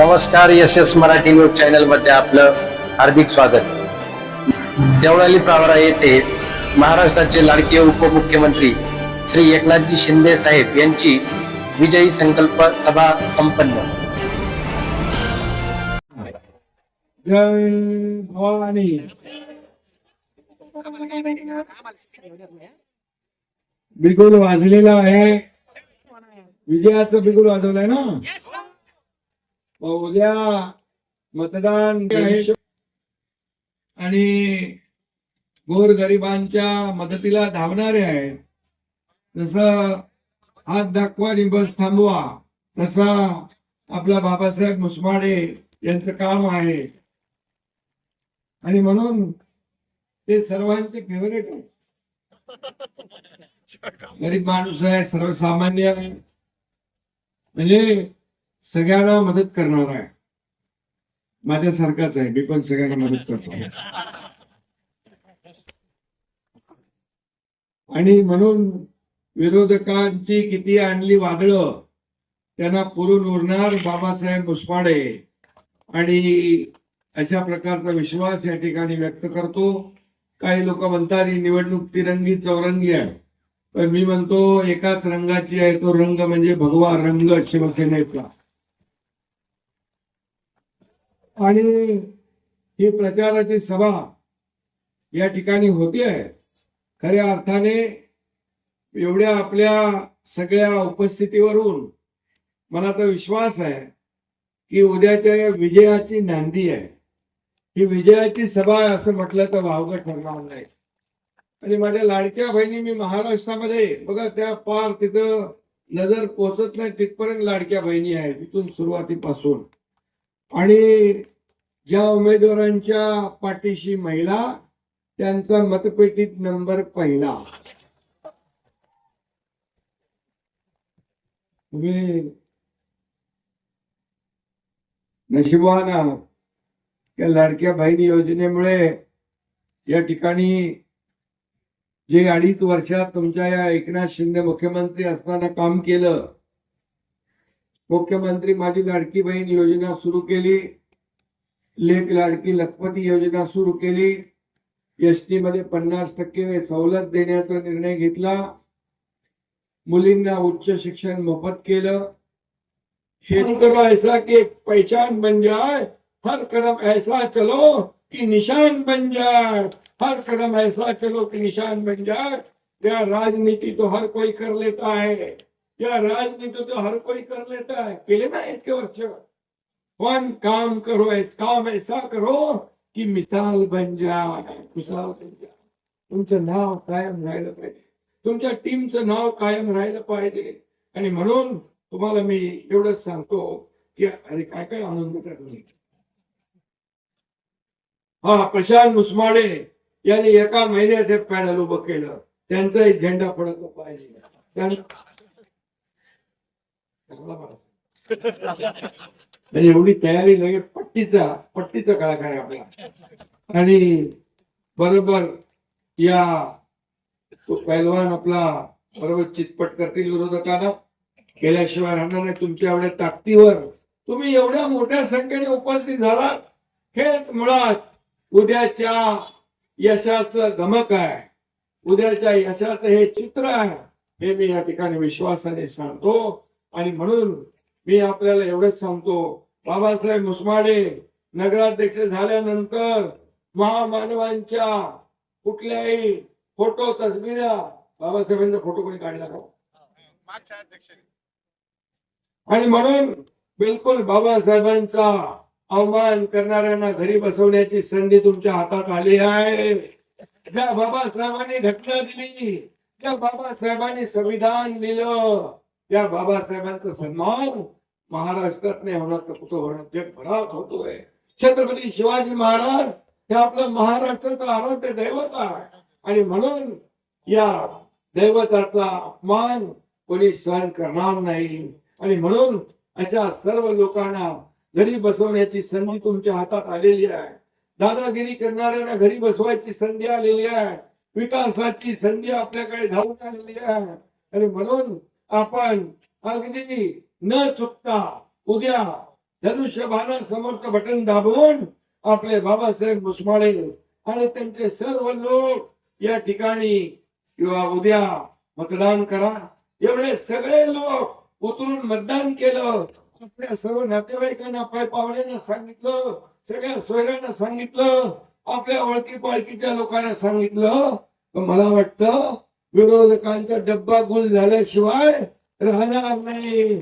नमस्कार, S Marathi news channel मध्ये आपलं हार्दिक स्वागत. देवळाली प्रवरा येथे महाराष्ट्राचे लाडके उपमुख्यमंत्री श्री एकनाथजी शिंदे साहेब यांची विजयी संकल्प सभा संपन्न. जय भवानी. बिगुल वाजलेला आहे. विजयाचं बिगुल वाजवलंय ना. उद्या मतदान आहे आणि गोरगरिबांच्या मदतीला धावणारे आहेत. जसं हात दाखवा आणि बस थांबवा तसा आपला बाबासाहेब मुसमाडे यांचं काम आहे आणि म्हणून ते सर्वांचे फेवरेट आहे. गरीब माणूस आहे, सर्वसामान्य आहे, म्हणजे सगळ्यांना मदत करणार आहे. माझ्यासारखाच आहे, मी पण सगळ्यांना मदत करतो आणि म्हणून विरोधकांची किती आणली वादळं त्यांना पुरून उरणार बाबासाहेब मुसमाडे आणि अशा प्रकारचा विश्वास या ठिकाणी व्यक्त करतो. काही लोक म्हणतात ही निवडणूक तिरंगी चौरंगी आहे, पण मी म्हणतो एकाच रंगाची आहे. तो रंग म्हणजे भगवा रंग शिवसेनेचा. आणि ही प्रचाराची सभा या ठिकाणी होती आहे. खऱ्या अर्थाने एवढ्या आपल्या सगळ्या उपस्थितीवरून मला तर विश्वास आहे की उद्याच्या विजयाची नांदी आहे. ही विजयाची सभा असं म्हटलं तर वावगं ठरणार नाही. आणि माझ्या लाडक्या बहिणी, मी महाराष्ट्रामध्ये बघा त्या पार तिथं नजर पोचत नाही तिथपर्यंत लाडक्या बहिणी आहेत तिथून सुरुवातीपासून. आणि ज्या उमेदवारांच्या पाठीशी महिला त्यांचा मतपेटीत नंबर पहिला. तुम्ही नशिबान या लाडक्या बहिणी योजनेमुळे या ठिकाणी जे 2.5 वर्षात तुमच्या या एकनाथ शिंदे मुख्यमंत्री असताना काम केलं. मुख्यमंत्री माझी लाडकी बहीण योजना सुरू केली, लेक लाडकी लखपती योजना सुरू केली, एसटी मध्ये 50% सवलत देण्याचा निर्णय घेतला, मुलींना उच्च शिक्षण मोफत केलं. शेतकरी ऐसा की पहचान बन जाए, हर कदम ऐसा चलो कि निशान बन जाए, हर कदम ऐसा चलो कि निशान बन जाए. या राजनीति तो हर कोई कर लेता है, या राजनीति तो हर कोई कर लेता है. केले ना इतके वर्ष, पण काम करो, काम ऐसा करो की मिसाल बन जाए, मिसाल बन जाए. तुमचं नाव कायम राहिलं पाहिजे, तुमच्या टीमचं नाव कायम राहिलं पाहिजे. आणि म्हणून तुम्हाला मी एवढंच सांगतो की अरे काय काय आनंद करणे. हा प्रशांत मुसमाडे यांनी एका महिन्यात हे पॅनल उभं केलं, त्यांचा एक झेंडा फडकला पाहिजे. एवढी तयारी लगेच पट्टीचा कलाकार आहे आपला. आणि बरोबर या पैलवान आपला बरोबर चितपट करतील विरोधकांना, केल्याशिवाय राहणार नाही. तुमच्या एवढ्या ताकदीवर तुम्ही एवढ्या मोठ्या संख्येने उपस्थित झालात, हेच मुळात उद्याच्या यशाचं गमक आहे, उद्याच्या यशाचं हे चित्र आहे, हे मी या ठिकाणी विश्वासाने सांगतो. आणि म्हणून मी आपल्याला एवढंच सांगतो, बाबासाहेब मुसमाडे नगराध्यक्ष झाल्यानंतर महामानवांच्या कुठल्याही फोटो तस्बिरा, बाबासाहेबांचा फोटो कोणी काढला का? आणि म्हणून बिलकुल बाबासाहेबांचा अवमान करणाऱ्यांना घरी बसवण्याची संधी तुमच्या हातात आली आहे. ज्या बाबासाहेबांनी घटना दिली, ज्या बाबासाहेबांनी संविधान दिलं, त्या बाबासाहेबांचा सन्मान महाराष्ट्रात नाही होणार तर कुठं होणार, जगभरात होतोय. छत्रपती शिवाजी महाराज हे आपलं महाराष्ट्राचं आराध्य दैवत आहे. आणि म्हणून या दैवताचा अपमान कोणी सहन करणार नाही. आणि म्हणून अशा सर्व लोकांना घरी बसवण्याची संधी तुमच्या हातात आलेली आहे. दादागिरी करणाऱ्यांना घरी बसवायची संधी आलेली आहे. विकासाची संधी आपल्याकडे धावून आलेली आहे. आणि म्हणून आपण अगदी न चुकता उद्या धनुष्यबाणा समोरचं बटन दाबून आपले बाबासाहेब मुसमाळे आणि त्यांचे सर्व लोक या ठिकाणी किंवा उद्या मतदान करा. एवढे सगळे लोक उतरून मतदान केलं. आपल्या सर्व नातेवाईकांना पाहुण्यांना सांगितलं, सगळ्या सोयऱ्यांना सांगितलं, आपल्या ओळखी पाळखीच्या लोकांना सांगितलं. तर मला वाटतं विरोधकांचा डब्बा गुल झाल्याशिवाय राहणार नाही.